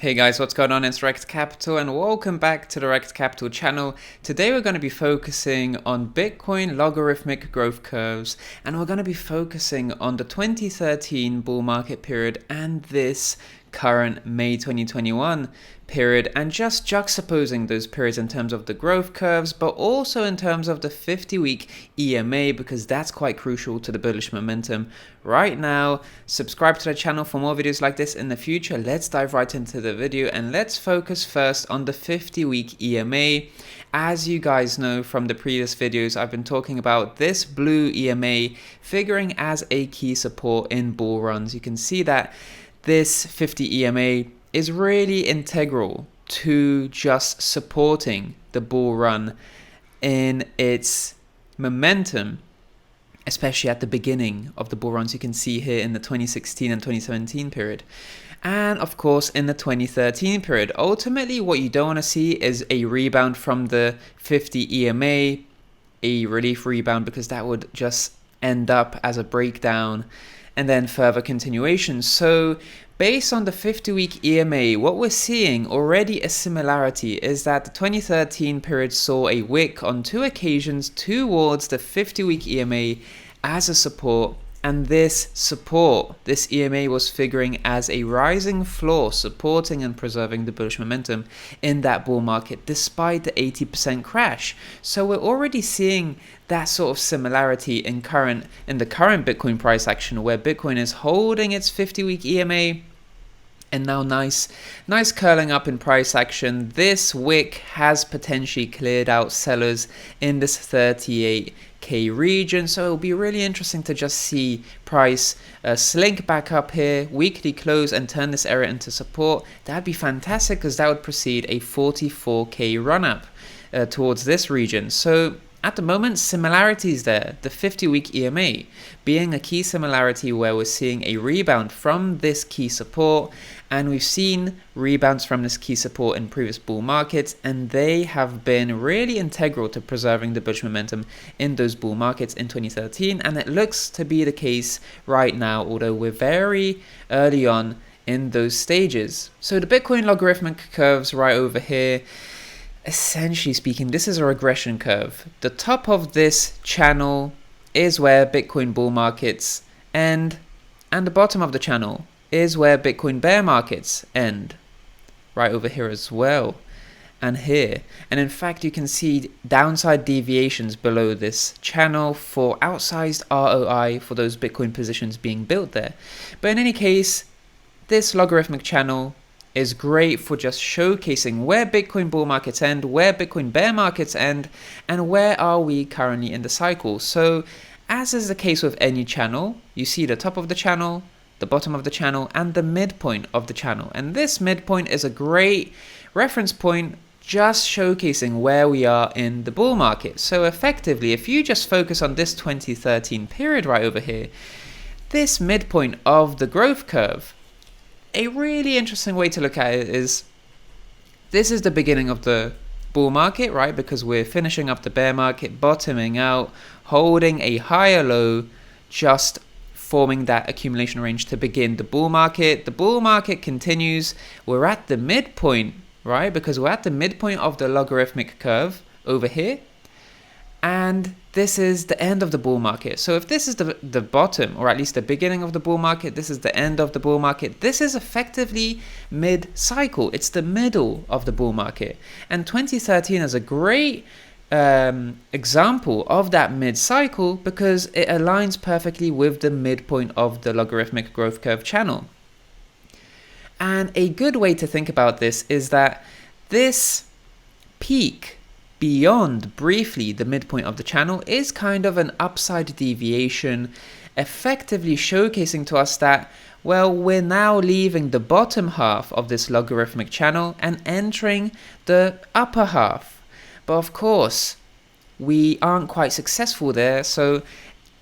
Hey guys, what's going on? It's Rekt Capital and welcome back to the Rekt Capital channel. Today we're going to be focusing on Bitcoin logarithmic growth curves, and we're going to be focusing on the 2013 bull market period and this current May 2021 period, and just juxtaposing those periods in terms of the growth curves, but also in terms of the 50-week EMA, because that's quite crucial to the bullish momentum right now. Subscribe to the channel for more videos like this in the future. Let's dive right into the video and let's focus first on the 50-week EMA. As you guys know from the previous videos, I've been talking about this blue EMA figuring as a key support in bull runs. You can see that this 50 EMA is really integral to just supporting the bull run in its momentum, especially at the beginning of the bull runs. You can see here in the 2016 and 2017 period. And of course, in the 2013 period, ultimately what you don't want to see is a rebound from the 50 EMA, a relief rebound, because that would just end up as a breakdown and then further continuation. So based on the 50-week EMA, what we're seeing already a similarity is that the 2013 period saw a wick on two occasions towards the 50-week EMA as a support, and this support, this EMA, was figuring as a rising floor, supporting and preserving the bullish momentum in that bull market despite the 80% crash. So we're already seeing that sort of similarity in the current Bitcoin price action, where Bitcoin is holding its 50-week EMA and now nice curling up in price action. This wick has potentially cleared out sellers in this 38K region, so it'll be really interesting to just see price slink back up here, weekly close, and turn this area into support. That'd be fantastic, because that would precede a 44K run up towards this region. So at the moment, similarities there. The 50-week EMA being a key similarity where we're seeing a rebound from this key support, and we've seen rebounds from this key support in previous bull markets, and they have been really integral to preserving the bullish momentum in those bull markets in 2013, and it looks to be the case right now, although we're very early on in those stages. So the Bitcoin logarithmic curves right over here, essentially speaking, this is a regression curve. The top of this channel is where Bitcoin bull markets end, and the bottom of the channel is where Bitcoin bear markets end, right over here as well, and here. And in fact, you can see downside deviations below this channel for outsized ROI for those Bitcoin positions being built there. But in any case, this logarithmic channel is great for just showcasing where Bitcoin bull markets end, where Bitcoin bear markets end, and where are we currently in the cycle. So as is the case with any channel, you see the top of the channel, the bottom of the channel, and the midpoint of the channel. And this midpoint is a great reference point, just showcasing where we are in the bull market. So effectively, if you just focus on this 2013 period right over here, this midpoint of the growth curve, a really interesting way to look at it is, this is the beginning of the bull market, right? Because we're finishing up the bear market, bottoming out, holding a higher low, just forming that accumulation range to begin the bull market. The bull market continues. We're at the midpoint, right? Because we're at the midpoint of the logarithmic curve over here. And this is the end of the bull market. So if this is the bottom, or at least the beginning of the bull market, this is the end of the bull market. This is effectively mid-cycle. It's the middle of the bull market. And 2013 is a great example of that mid-cycle, because it aligns perfectly with the midpoint of the logarithmic growth curve channel. And a good way to think about this is that this peak beyond briefly the midpoint of the channel is kind of an upside deviation, effectively showcasing to us that, well, we're now leaving the bottom half of this logarithmic channel and entering the upper half. But of course, we aren't quite successful there, so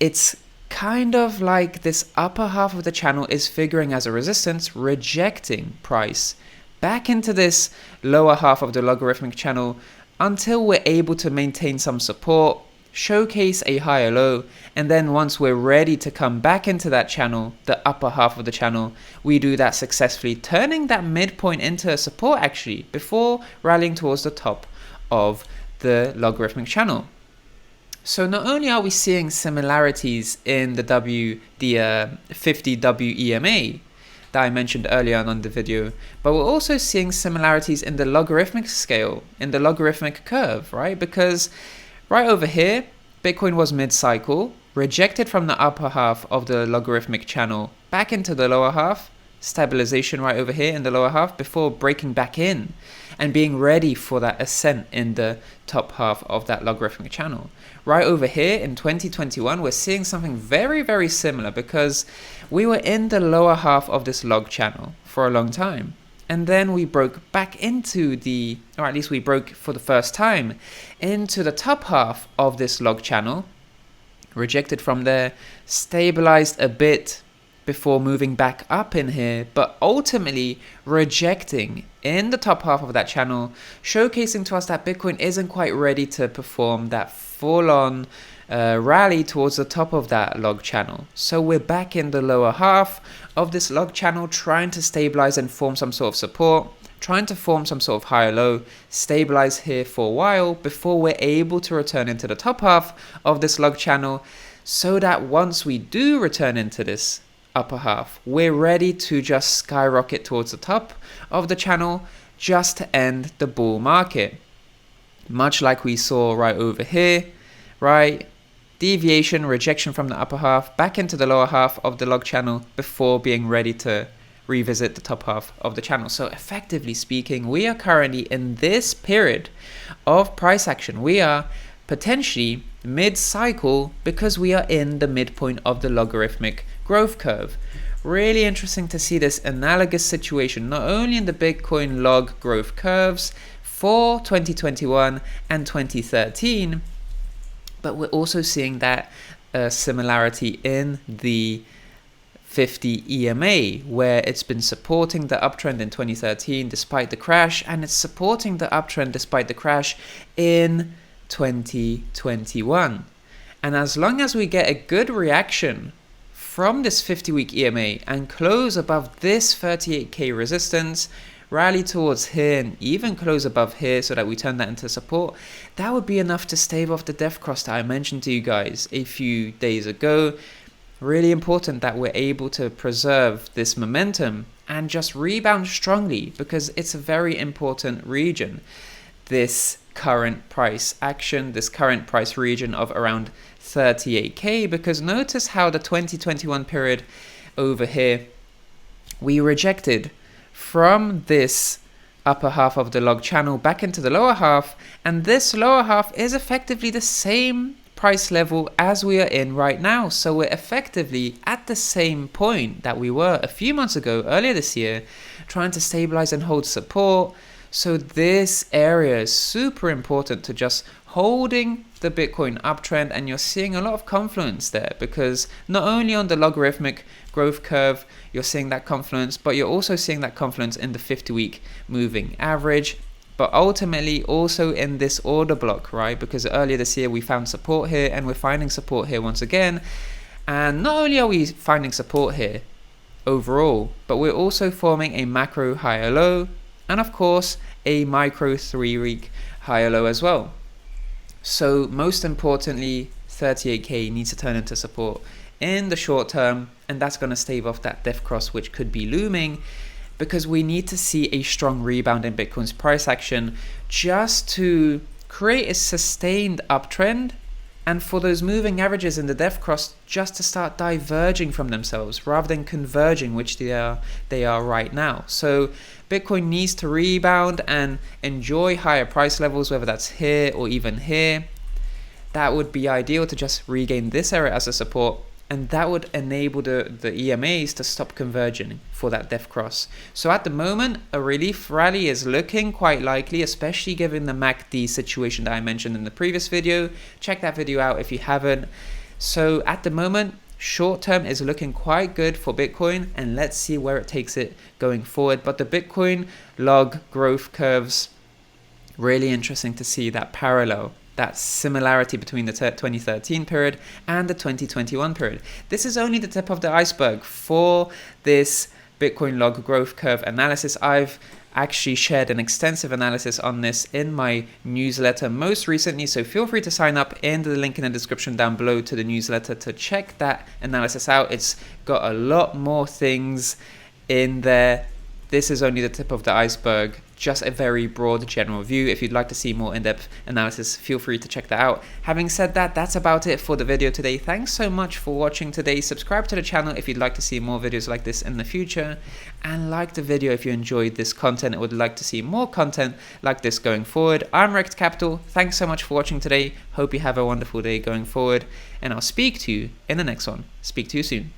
it's kind of like this upper half of the channel is figuring as a resistance, rejecting price back into this lower half of the logarithmic channel until we're able to maintain some support showcase a higher low, and then once we're ready to come back into that channel, the upper half of the channel, we do that successfully, turning that midpoint into a support actually before rallying towards the top of the logarithmic channel. So not only are we seeing similarities in the 50 WEMA that I mentioned earlier on the video, but we're also seeing similarities in the logarithmic scale, in the logarithmic curve, right? Because right over here, Bitcoin was mid-cycle, rejected from the upper half of the logarithmic channel back into the lower half, stabilization right over here in the lower half before breaking back in and being ready for that ascent in the top half of that logarithmic channel. Right over here in 2021, we're seeing something very, very similar because we were in the lower half of this log channel for a long time. And then we broke back into or at least we broke for the first time into the top half of this log channel, rejected from there, stabilized a bit before moving back up in here, but ultimately rejecting in the top half of that channel, showcasing to us that Bitcoin isn't quite ready to perform that full-on rally towards the top of that log channel. So we're back in the lower half of this log channel, trying to stabilize and form some sort of support, trying to form some sort of higher low, stabilize here for a while before we're able to return into the top half of this log channel, so that once we do return into this upper half, we're ready to just skyrocket towards the top of the channel just to end the bull market. Much like we saw right over here, right? Deviation, rejection from the upper half, back into the lower half of the log channel before being ready to revisit the top half of the channel. So effectively speaking, we are currently in this period of price action. We are potentially mid-cycle because we are in the midpoint of the logarithmic growth curve. Really interesting to see this analogous situation, not only in the Bitcoin log growth curves for 2021 and 2013, but we're also seeing that similarity in the 50 EMA, where it's been supporting the uptrend in 2013 despite the crash, and it's supporting the uptrend despite the crash in 2021. And as long as we get a good reaction from this 50-week EMA and close above this 38k resistance, rally towards here and even close above here so that we turn that into support, that would be enough to stave off the death cross that I mentioned to you guys a few days ago. Really important that we're able to preserve this momentum and just rebound strongly, because it's a very important region, this current price action, this current price region of around 38k, because notice how the 2021 period over here, we rejected from this upper half of the log channel back into the lower half, and this lower half is effectively the same price level as we are in right now. So we're effectively at the same point that we were a few months ago, earlier this year, trying to stabilize and hold support. So this area is super important to just holding the Bitcoin uptrend, and you're seeing a lot of confluence there, because not only on the logarithmic growth curve you're seeing that confluence, but you're also seeing that confluence in the 50-week moving average, but ultimately also in this order block, right? Because earlier this year we found support here, and we're finding support here once again. And not only are we finding support here overall, but we're also forming a macro higher low, and of course a micro 3-week higher low as well. So most importantly, 38k needs to turn into support in the short term, and that's going to stave off that death cross which could be looming, because we need to see a strong rebound in Bitcoin's price action just to create a sustained uptrend, and for those moving averages in the death cross just to start diverging from themselves rather than converging, which they are right now. So Bitcoin needs to rebound and enjoy higher price levels, whether that's here or even here. That would be ideal to just regain this area as a support, and that would enable the EMAs to stop converging for that death cross. So at the moment, a relief rally is looking quite likely, especially given the MACD situation that I mentioned in the previous video. Check that video out if you haven't. So at the moment, short term is looking quite good for Bitcoin, and let's see where it takes it going forward. But the Bitcoin log growth curves, really interesting to see that parallel that similarity between the 2013 period and the 2021 period. This is only the tip of the iceberg for this Bitcoin log growth curve analysis. I've actually shared an extensive analysis on this in my newsletter most recently, so feel free to sign up in the link in the description down below to the newsletter to check that analysis out. It's got a lot more things in there. This is only the tip of the iceberg, just a very broad general view. If you'd like to see more in-depth analysis, feel free to check that out. Having said that, that's about it for the video today. Thanks so much for watching today. Subscribe to the channel if you'd like to see more videos like this in the future, and like the video if you enjoyed this content and would like to see more content like this going forward. I'm Rekt Capital. Thanks so much for watching today. Hope you have a wonderful day going forward, and I'll speak to you in the next one. Speak to you soon.